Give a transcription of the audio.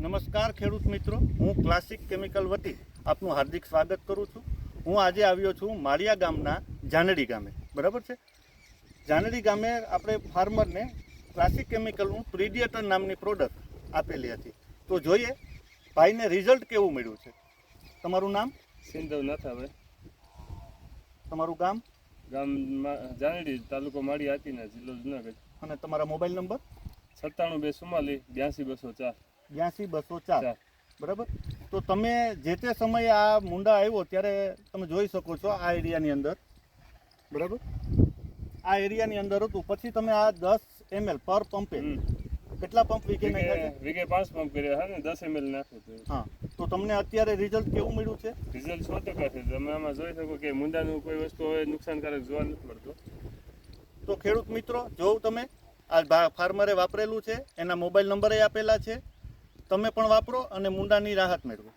નમસ્કાર ખેડૂત મિત્રો, હું ક્લાસિક કેમિકલ વતી આપનું હાર્દિક સ્વાગત કરું છું. હું આજે આવ્યો છું માળિયા ગામના જાનડી ગામે. બરાબર છે. જાનડી ગામે આપણે ફાર્મરને ક્લાસિક કેમિકલનું પ્રીડિયેટર નામની પ્રોડક્ટ આપેલી હતી. તો જોઈએ ભાઈને રિઝલ્ટ કેવું મળ્યું છે. તમારું નામ? સિંધવ નાથાભાઈ. તમારું ગામ? ગામ જાનડી, તાલુકો માળિયા હાતીના, જિલ્લો જુનાગઢ. અને તમારા મોબાઈલ નંબર? 97 244 82 204. બરાબર. તો તમે જે તે સમયે આ મુંડા આવ્યો ત્યારે તમે જોઈ શકો છો આ એરિયાની અંદર. બરાબર. આ એરિયાની અંદર હતું. પછી તમે આ 10 ml પર પંપે કેટલા પંપ વીઘે નાખ્યા? વીઘે 5 પંપ કર્યા હા ને 10 ml નાખ્યું હતું. હા. તો તમને અત્યારે રિઝલ્ટ કેવું મળ્યું છે? રિઝલ્ટ 100% છે. તમે આમાં જોઈ શકો કે મુંડાનું કોઈ વસ્તુ હોય નુકસાનકારક જોવા નથી મળતું. તો ખેડૂત મિત્રો, જો તમે આ ફાર્મરે વાપરેલું છે, એના મોબાઈલ નંબરે આપેલા છે, તમે પણ વાપરો અને મુંડાની રાહત મેળવો.